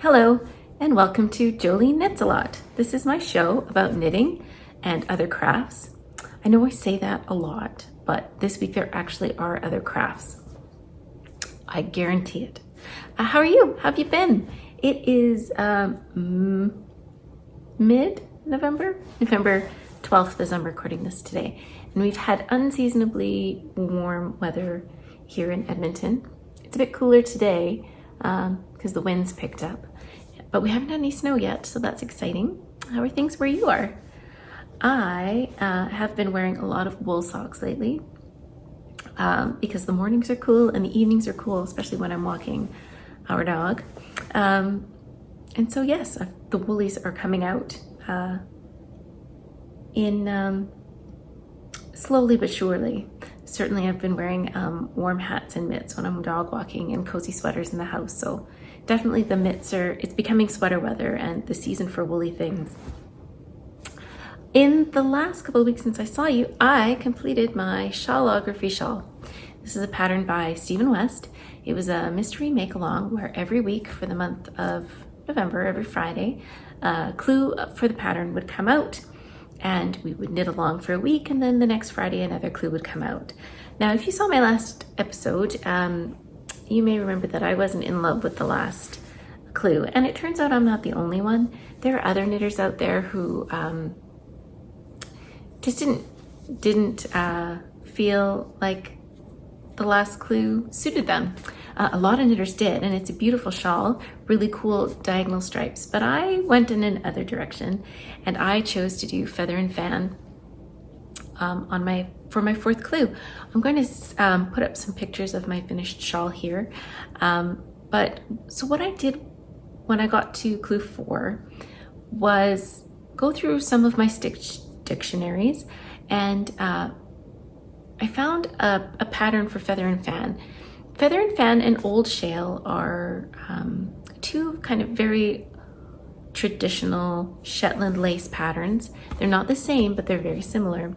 Hello and welcome to Joline Knits a Lot. This is my show about knitting and other crafts. I know I say that a lot, but this week there actually are other crafts. I guarantee it. How are you? How have you been? It is mid-November? November 12th as I'm recording this today. And we've had unseasonably warm weather here in Edmonton. It's a bit cooler today because the winds picked up. But we haven't had any snow yet, so that's exciting. How are things where you are? I have been wearing a lot of wool socks lately because the mornings are cool and the evenings are cool, especially when I'm walking our dog. And so yes, the woolies are coming out in slowly but surely. Certainly I've been wearing warm hats and mitts when I'm dog walking and cozy sweaters in the house. So definitely the mitts it's becoming sweater weather and the season for woolly things. In the last couple of weeks since I saw you, I completed my Shawlography Shawl. This is a pattern by Stephen West. It was a mystery make-along where every week for the month of November, every Friday, a clue for the pattern would come out and we would knit along for a week, and then the next Friday another clue would come out. Now, if you saw my last episode, you may remember that I wasn't in love with the last clue, and it turns out I'm not the only one. There are other knitters out there who just didn't feel like the last clue suited them. A lot of knitters did, and it's a beautiful shawl, really cool diagonal stripes, but I went in another direction and I chose to do feather and fan for my fourth clue. I'm going to put up some pictures of my finished shawl here. So what I did when I got to clue 4 was go through some of my stitch dictionaries, and I found a pattern for feather and fan. Feather and fan and old shale are two kind of very traditional Shetland lace patterns. They're not the same, but they're very similar.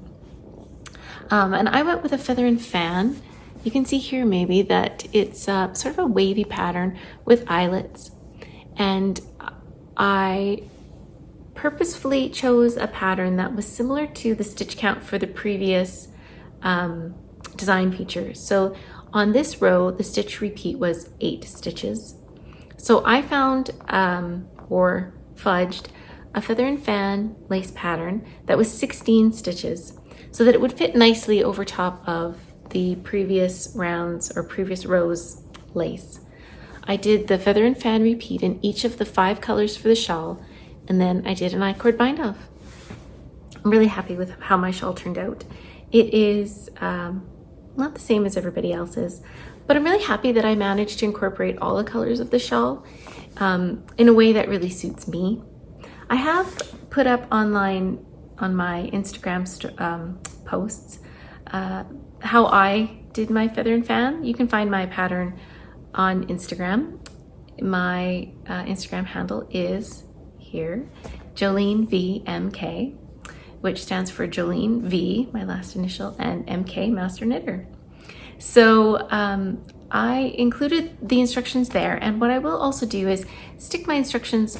And I went with a feather and fan. You can see here maybe that it's sort of a wavy pattern with eyelets. And I purposefully chose a pattern that was similar to the stitch count for the previous design features. So on this row, the stitch repeat was 8 stitches. So I found or fudged a feather and fan lace pattern that was 16 stitches so that it would fit nicely over top of the previous rounds or previous rows lace. I did the feather and fan repeat in each of the 5 colors for the shawl, and then I did an I-cord bind off. I'm really happy with how my shawl turned out. It is not the same as everybody else's, but I'm really happy that I managed to incorporate all the colors of the shawl in a way that really suits me. I have put up online on my Instagram posts how I did my feather and fan. You can find my pattern on Instagram. My Instagram handle is here, Jolene VMK, which stands for Jolene V, my last initial, and MK, Master Knitter. So I included the instructions there, and what I will also do is stick my instructions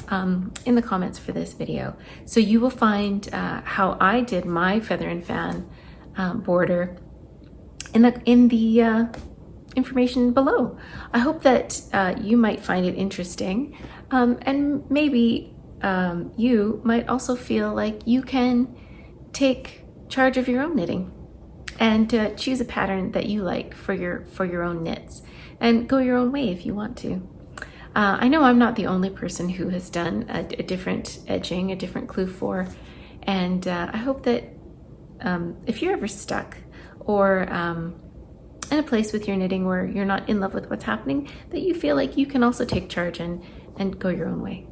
in the comments for this video. So you will find how I did my feather and fan border in the information below. I hope that you might find it interesting, and maybe you might also feel like you can take charge of your own knitting and choose a pattern that you like for your own knits and go your own way if you want to. I know I'm not the only person who has done a different edging, a different clue 4, and I hope that if you're ever stuck or in a place with your knitting where you're not in love with what's happening, that you feel like you can also take charge and go your own way.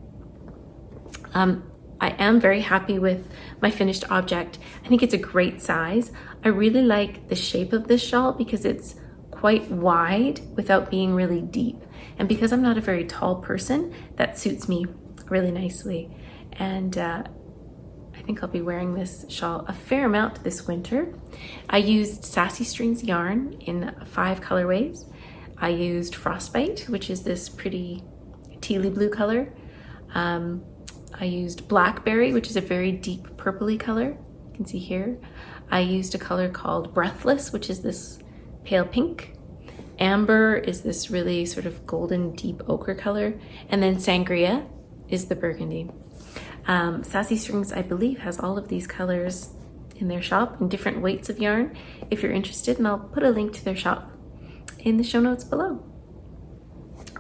I am very happy with my finished object. I think it's a great size. I really like the shape of this shawl because it's quite wide without being really deep. And because I'm not a very tall person, that suits me really nicely. And I think I'll be wearing this shawl a fair amount this winter. I used Sassy Strings yarn in 5 colorways. I used Frostbite, which is this pretty tealy blue color. I used Blackberry, which is a very deep purpley color. You can see here. I used a color called Breathless, which is this pale pink. Amber is this really sort of golden deep ochre color. And then Sangria is the burgundy. Sassy Strings, I believe, has all of these colors in their shop in different weights of yarn if you're interested, and I'll put a link to their shop in the show notes below.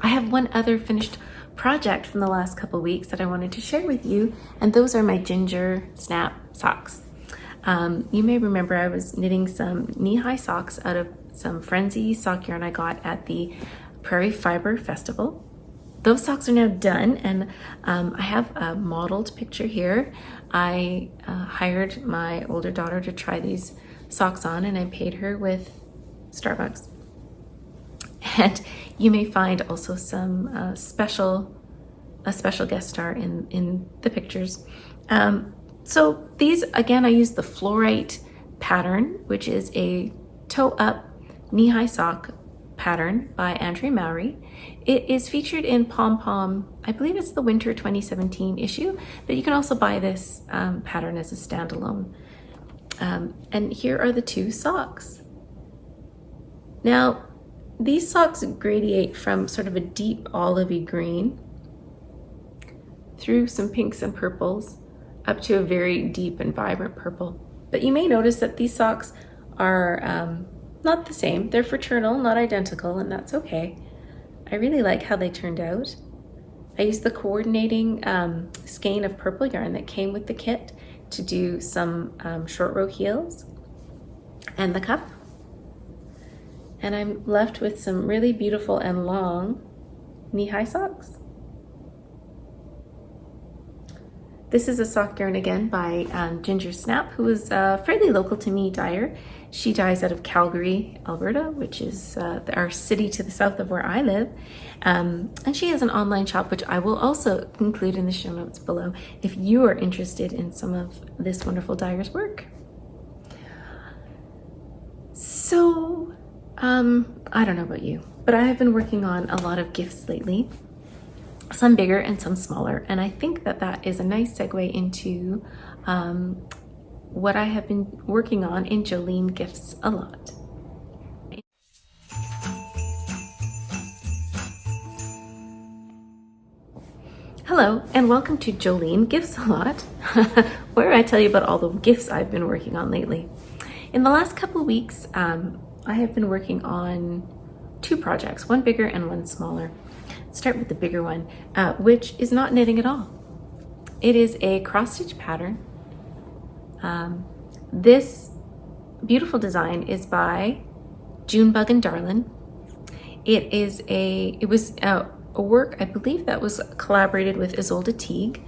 I have one other finished project from the last couple weeks that I wanted to share with you, and those are my ginger snap socks. You may remember I was knitting some knee-high socks out of some Frenzy sock yarn I got at the Prairie Fiber Festival. Those socks are now done, and I have a modeled picture here. I hired my older daughter to try these socks on, and I paid her with Starbucks. And you may find also some special guest star in the pictures. So these, again, I used the Fluorite pattern, which is a toe-up knee-high sock pattern by Andrea Mowry. It is featured in Pom Pom, I believe it's the winter 2017 issue, but you can also buy this pattern as a standalone. And here are the two socks. Now, these socks gradiate from sort of a deep olivey green through some pinks and purples up to a very deep and vibrant purple. But you may notice that these socks are not the same. They're fraternal, not identical, and that's okay. I really like how they turned out. I used the coordinating skein of purple yarn that came with the kit to do some short row heels and the cuff. And I'm left with some really beautiful and long knee-high socks. This is a sock yarn again by Ginger Snap, who is a fairly local to me dyer. She dyes out of Calgary, Alberta, which is our city to the south of where I live. And she has an online shop, which I will also include in the show notes below if you are interested in some of this wonderful dyer's work. So, I don't know about you, but I have been working on a lot of gifts lately. Some bigger and some smaller, and I think that that is a nice segue into what I have been working on in Jolene Gifts a lot. Hello, and welcome to Jolene Gifts a lot, where I tell you about all the gifts I've been working on lately. In the last couple of weeks, I have been working on two projects, one bigger and one smaller. Start with the bigger one, which is not knitting at all. It is a cross stitch pattern. This beautiful design is by Junebug and Darlin. It was a work, I believe, that was collaborated with Isolde Teague,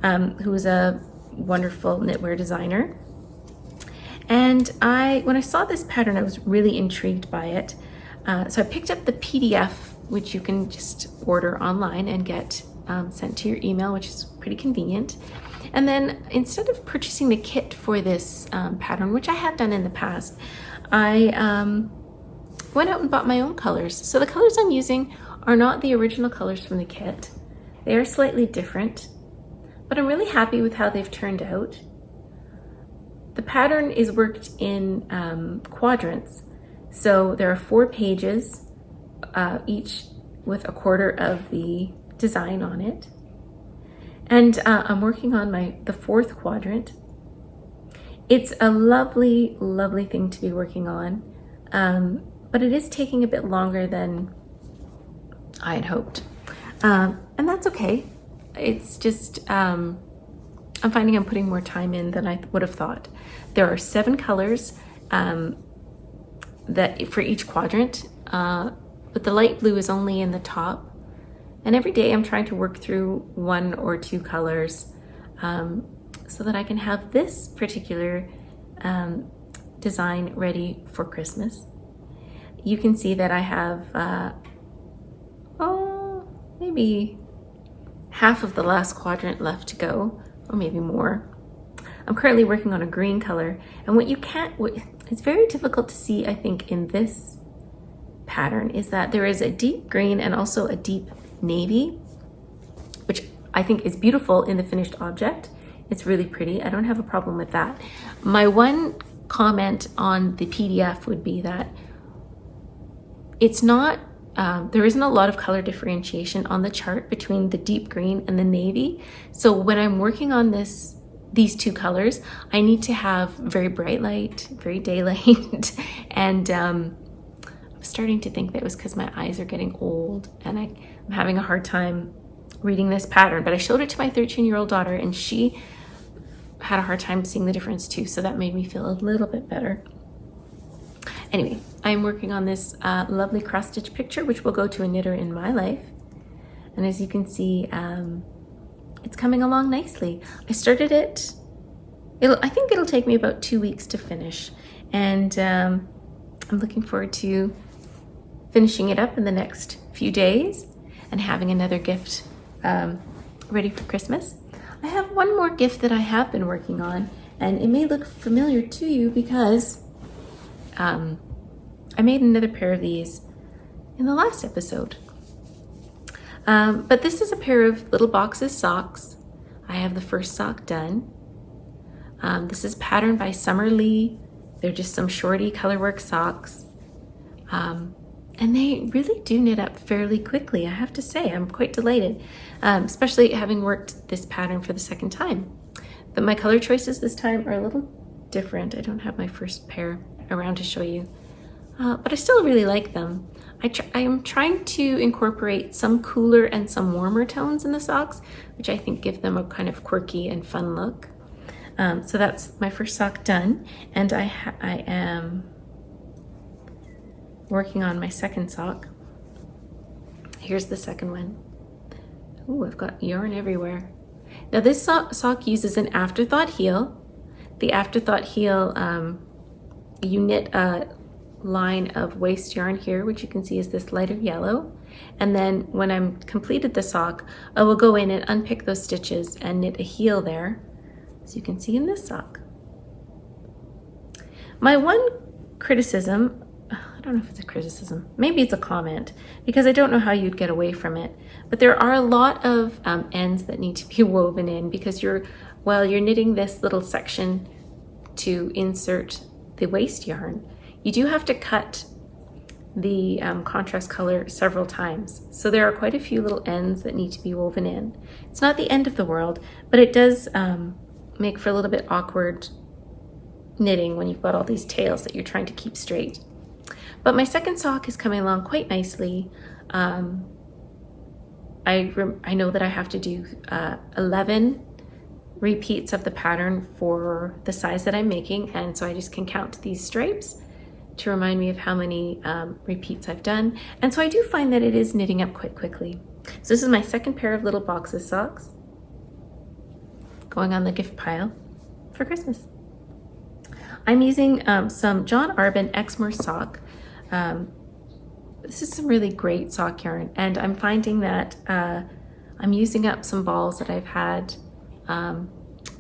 who is a wonderful knitwear designer. And when I saw this pattern, I was really intrigued by it. So I picked up the PDF, which you can just order online and get sent to your email, which is pretty convenient. And then instead of purchasing the kit for this pattern, which I have done in the past, I went out and bought my own colors. So the colors I'm using are not the original colors from the kit. They are slightly different, but I'm really happy with how they've turned out. The pattern is worked in quadrants. So there are 4 pages, each with a quarter of the design on it. And I'm working on the 4th quadrant. It's a lovely, lovely thing to be working on, but it is taking a bit longer than I had hoped. And that's okay. It's just, I'm finding I'm putting more time in than I would have thought. There are 7 colors that for each quadrant, but the light blue is only in the top. And every day I'm trying to work through 1 or 2 colors so that I can have this particular design ready for Christmas. You can see that I have, maybe half of the last quadrant left to go, or maybe more. I'm currently working on a green color, and it's very difficult to see, I think, in this pattern is that there is a deep green and also a deep navy, which I think is beautiful in the finished object. It's really pretty. I don't have a problem with that. My one comment on the PDF would be that it's not, there isn't a lot of color differentiation on the chart between the deep green and the navy. So when I'm working on these two colors, I need to have very bright light, very daylight, and I'm starting to think that it was because my eyes are getting old and I'm having a hard time reading this pattern. But I showed it to my 13-year-old daughter and she had a hard time seeing the difference too, so that made me feel a little bit better. Anyway, I'm working on this lovely cross stitch picture, which will go to a knitter in my life. And as you can see, it's coming along nicely. I started it, I think it'll take me about 2 weeks to finish. And I'm looking forward to finishing it up in the next few days and having another gift ready for Christmas. I have one more gift that I have been working on, and it may look familiar to you because I made another pair of these in the last episode. But this is a pair of little boxes socks. I have the first sock done. This is patterned by Summer Lee. They're just some shorty colorwork socks. And they really do knit up fairly quickly, I have to say. I'm quite delighted, especially having worked this pattern for the second time. But my color choices this time are a little different. I don't have my first pair around to show you, but I still really like them. I am trying to incorporate some cooler and some warmer tones in the socks, which I think give them a kind of quirky and fun look. So that's my first sock done, and I am working on my second sock. Here's the second one. Ooh, I've got yarn everywhere. Now this sock uses an afterthought heel. The afterthought heel, you knit a line of waste yarn here, which you can see is this lighter yellow. And then when I'm completed the sock, I will go in and unpick those stitches and knit a heel there, as you can see in this sock. My one criticism, I don't know if it's a criticism, maybe it's a comment, because I don't know how you'd get away from it, but there are a lot of ends that need to be woven in, because while you're knitting this little section to insert the waste yarn, you do have to cut the contrast color several times. So there are quite a few little ends that need to be woven in. It's not the end of the world, but it does make for a little bit awkward knitting when you've got all these tails that you're trying to keep straight. But my second sock is coming along quite nicely. I know that I have to do 11 repeats of the pattern for the size that I'm making, and so I just can count these stripes to remind me of how many repeats I've done. And so I do find that it is knitting up quite quickly. So this is my second pair of little boxes socks going on the gift pile for Christmas. I'm using some John Arbon Exmoor sock. This is some really great sock yarn, and I'm finding that I'm using up some balls that I've had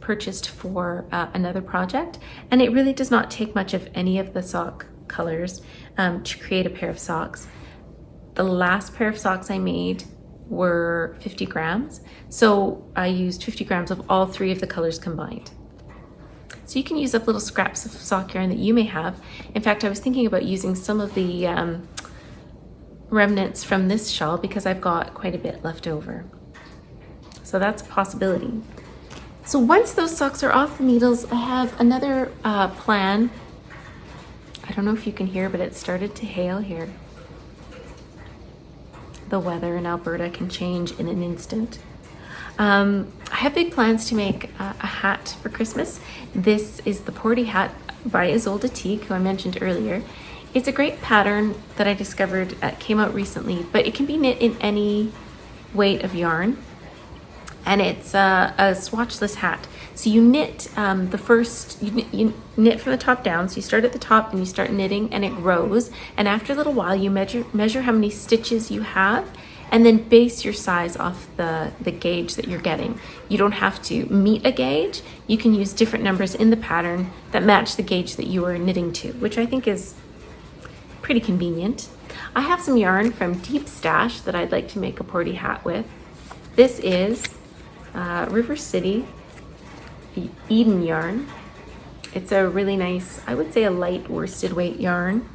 purchased for another project, and it really does not take much of any of the sock colors to create a pair of socks. The last pair of socks I made were 50 grams, so I used 50 grams of all three of the colors combined. So you can use up little scraps of sock yarn that you may have. In fact, I was thinking about using some of the remnants from this shawl because I've got quite a bit left over. So that's a possibility. So once those socks are off the needles, I have another plan. I don't know if you can hear, but it started to hail here. The weather in Alberta can change in an instant. I have big plans to make a hat for Christmas. This is the Porty hat by Isolde Teague, who I mentioned earlier. It's a great pattern that I discovered came out recently, but it can be knit in any weight of yarn. And it's a swatchless hat. So you knit you knit from the top down. So you start at the top and you start knitting, and it grows. And after a little while, you measure how many stitches you have, and then base your size off the gauge that you're getting. You don't have to meet a gauge. You can use different numbers in the pattern that match the gauge that you are knitting to, which I think is pretty convenient. I have some yarn from Deep Stash that I'd like to make a Porty hat with. This is River City Eden yarn. It's a really nice, I would say a light worsted weight yarn.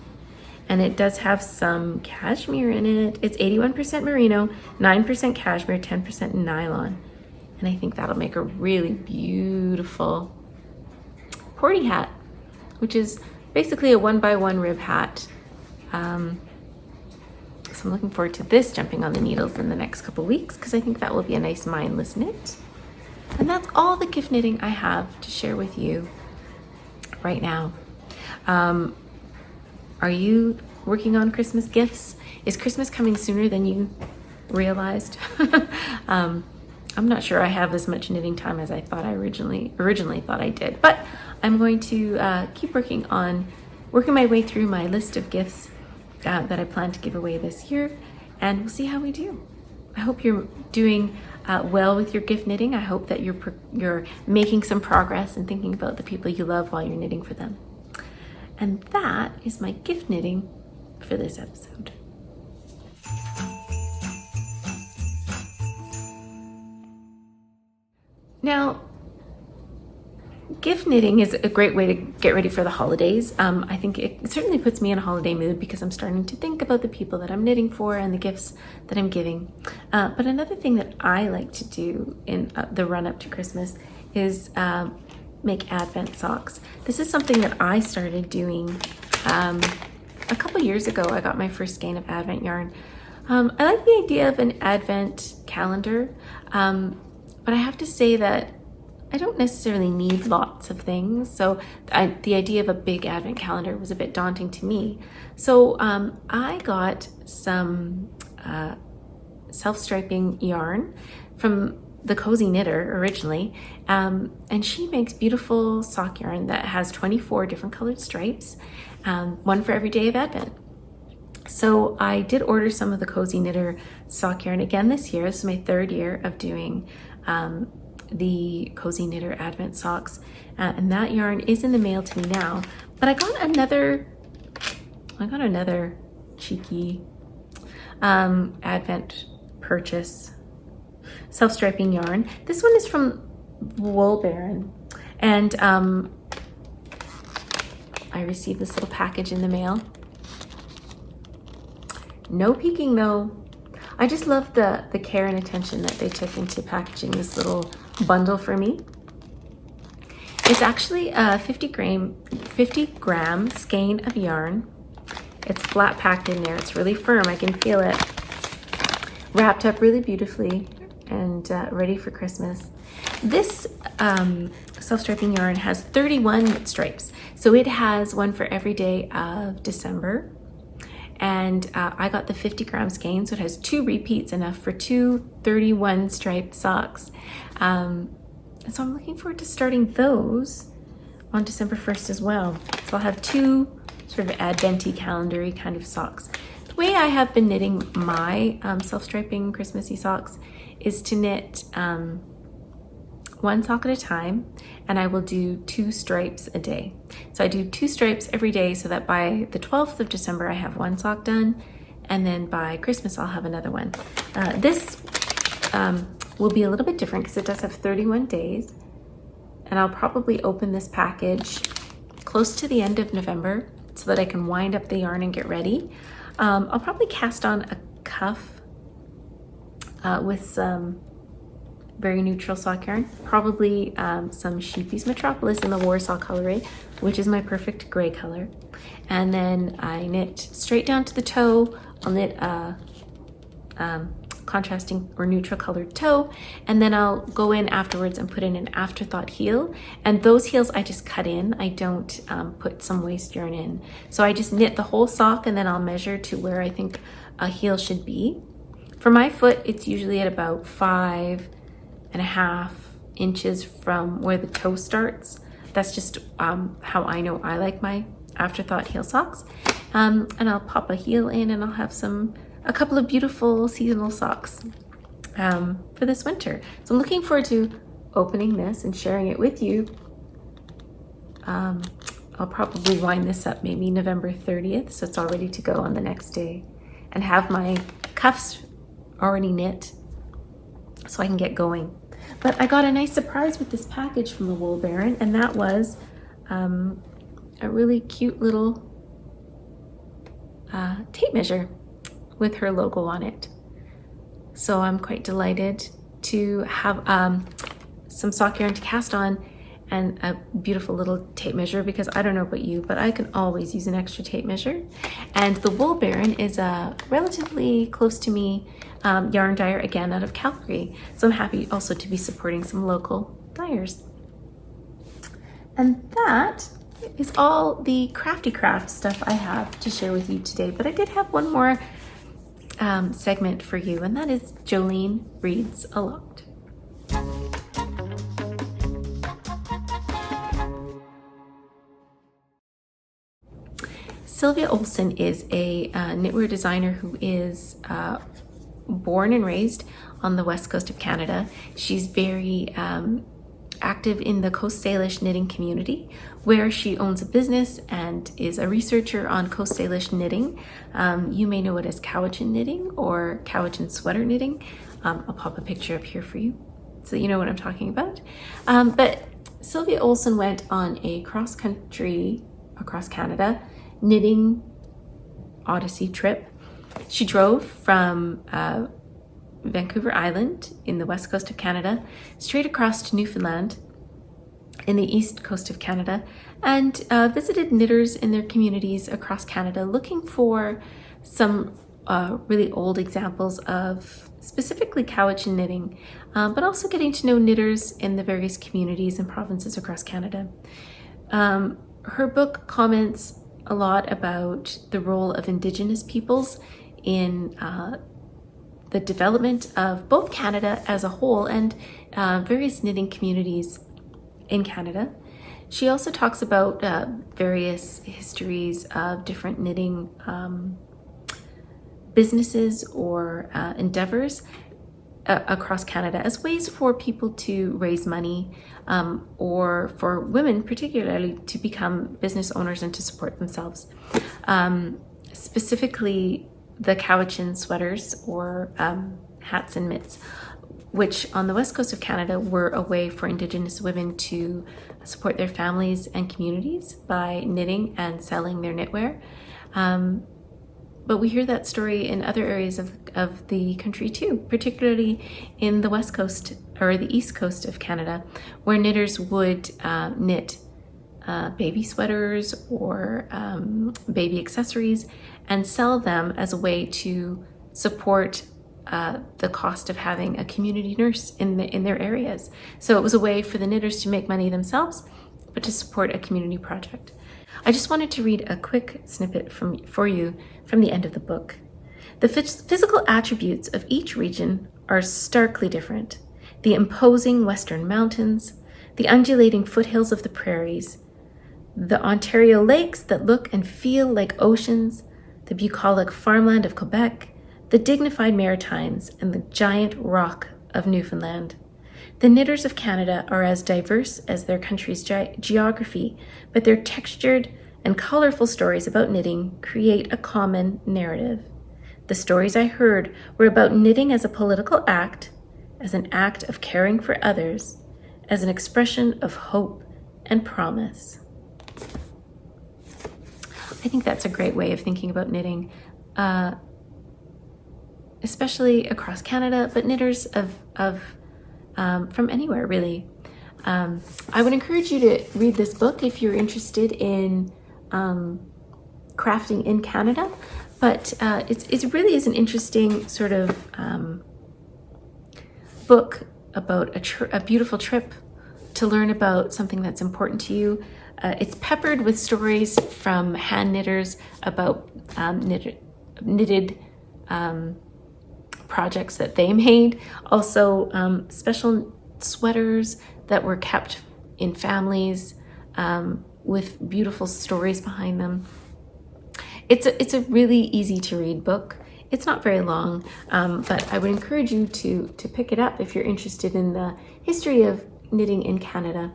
And it does have some cashmere in it. It's 81% merino, 9% cashmere, 10% nylon. And I think that'll make a really beautiful porty hat, which is basically a 1x1 rib hat. So I'm looking forward to this jumping on the needles in the next couple weeks because I think that will be a nice mindless knit. And that's all the gift knitting I have to share with you right now. Are you working on Christmas gifts? Is Christmas coming sooner than you realized? I'm not sure I have as much knitting time as I thought I originally thought I did, but I'm going to keep working my way through my list of gifts that I plan to give away this year, and we'll see how we do. I hope you're doing well with your gift knitting. I hope that you're making some progress and thinking about the people you love while you're knitting for them. And that is my gift knitting for this episode. Now, gift knitting is a great way to get ready for the holidays. I think it certainly puts me in a holiday mood because I'm starting to think about the people that I'm knitting for and the gifts that I'm giving. But another thing that I like to do in the run up to Christmas is make Advent socks. This is something that I started doing a couple years ago. I got my first skein of Advent yarn. I like the idea of an Advent calendar, but I have to say that I don't necessarily need lots of things. So the idea of a big Advent calendar was a bit daunting to me. So I got some self-striping yarn from the Cozy Knitter originally, and she makes beautiful sock yarn that has 24 different colored stripes, one for every day of Advent. So I did order some of the Cozy Knitter sock yarn again this year. This is my third year of doing the Cozy Knitter Advent socks, and that yarn is in the mail to me now. But I got another cheeky Advent purchase, self-striping yarn. This one is from Wool Baron, and I received this little package in the mail. No peeking though. I just love the care and attention that they took into packaging this little bundle for me. It's actually a 50 gram skein of yarn. It's flat packed in there. It's really firm. I can feel it. Wrapped up really beautifully and ready for Christmas. This self-striping yarn has 31 stripes. So it has one for every day of December. And I got the 50 gram skein, so it has 2 repeats, enough for 2 31 striped socks. And so I'm looking forward to starting those on December 1st as well. So I'll have 2 sort of Adventy calendar-y kind of socks. The way I have been knitting my self-striping Christmassy socks is to knit one sock at a time, and I will do 2 stripes a day. So I do 2 stripes every day so that by the 12th of December I have 1 sock done, and then by Christmas I'll have another one. This will be a little bit different because it does have 31 days, and I'll probably open this package close to the end of November so that I can wind up the yarn and get ready. I'll probably cast on a cuff with some very neutral sock yarn, probably some Sheepy's Metropolis in the Warsaw colorway, which is my perfect gray color. And then I knit straight down to the toe. I'll knit a contrasting or neutral colored toe, and then I'll go in afterwards and put in an afterthought heel. And those heels I just cut in. I don't put some waste yarn in. So I just knit the whole sock, and then I'll measure to where I think a heel should be. For my foot, it's usually at about 5.5 inches from where the toe starts. That's just how I know I like my afterthought heel socks. And I'll pop a heel in, and I'll have a couple of beautiful seasonal socks for this winter. So I'm looking forward to opening this and sharing it with you. I'll probably wind this up maybe November 30th, so it's all ready to go on the next day, and have my cuffs already knit so I can get going. But I got a nice surprise with this package from the Wool Baron, and that was a really cute little tape measure with her logo on it. So I'm quite delighted to have some sock yarn to cast on and a beautiful little tape measure, because I don't know about you, but I can always use an extra tape measure. And the Wool Baron is a relatively close to me yarn dyer, again out of Calgary. So I'm happy also to be supporting some local dyers. And that is all the crafty craft stuff I have to share with you today. But I did have one more segment for you, and that is Jolene Reads a Lot. Sylvia Olsen is a knitwear designer who is born and raised on the west coast of Canada. She's very active in the Coast Salish knitting community, where she owns a business and is a researcher on Coast Salish knitting. You may know it as Cowichan knitting or Cowichan sweater knitting. I'll pop a picture up here for you so that you know what I'm talking about. But Sylvia Olsen went on a cross-country across Canada knitting odyssey trip. She drove from Vancouver Island in the west coast of Canada straight across to Newfoundland in the east coast of Canada, and visited knitters in their communities across Canada, looking for some really old examples of specifically Cowichan knitting, but also getting to know knitters in the various communities and provinces across Canada. Her book comments a lot about the role of Indigenous peoples in the development of both Canada as a whole and various knitting communities in Canada. She also talks about various histories of different knitting businesses or endeavors across Canada as ways for people to raise money, or for women particularly to become business owners and to support themselves. Specifically the Cowichan sweaters or hats and mitts, which on the west coast of Canada were a way for Indigenous women to support their families and communities by knitting and selling their knitwear. But we hear that story in other areas of the country too, particularly in the west coast or the east coast of Canada, where knitters would knit baby sweaters or baby accessories and sell them as a way to support the cost of having a community nurse in their areas. So it was a way for the knitters to make money themselves, but to support a community project. I just wanted to read a quick snippet for you from the end of the book. The physical attributes of each region are starkly different. The imposing western mountains, the undulating foothills of the prairies, the Ontario lakes that look and feel like oceans, the bucolic farmland of Quebec, the dignified Maritimes, and the giant rock of Newfoundland. The knitters of Canada are as diverse as their country's geography, but their textured and colorful stories about knitting create a common narrative. The stories I heard were about knitting as a political act, as an act of caring for others, as an expression of hope and promise. I think that's a great way of thinking about knitting, especially across Canada, but knitters from anywhere, really. I would encourage you to read this book if you're interested in crafting in Canada, but it really is an interesting sort of book about a beautiful trip to learn about something that's important to you. It's peppered with stories from hand knitters about knitted projects that they made. Also, special sweaters that were kept in families with beautiful stories behind them. It's a really easy to read book. It's not very long, but I would encourage you to pick it up if you're interested in the history of knitting in Canada.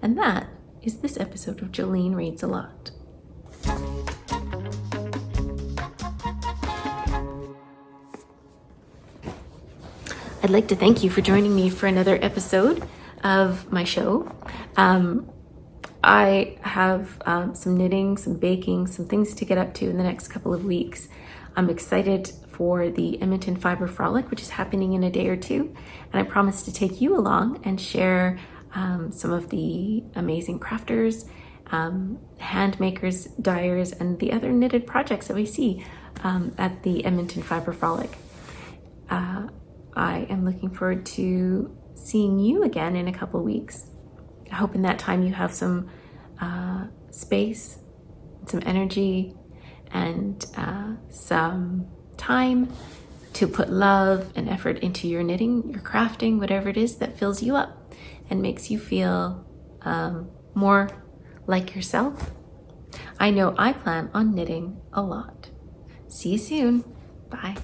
And that is this episode of Jolene Reads a Lot. I'd like to thank you for joining me for another episode of my show. I have some knitting, some baking, some things to get up to in the next couple of weeks. I'm excited for the Edmonton Fiber Frolic, which is happening in a day or two, and I promise to take you along and share some of the amazing crafters, hand makers, dyers, and the other knitted projects that we see at the Edmonton Fiber Frolic. I am looking forward to seeing you again in a couple weeks. I hope in that time you have some space, some energy, and some time to put love and effort into your knitting, your crafting, whatever it is that fills you up and makes you feel more like yourself. I know I plan on knitting a lot. See you soon. Bye.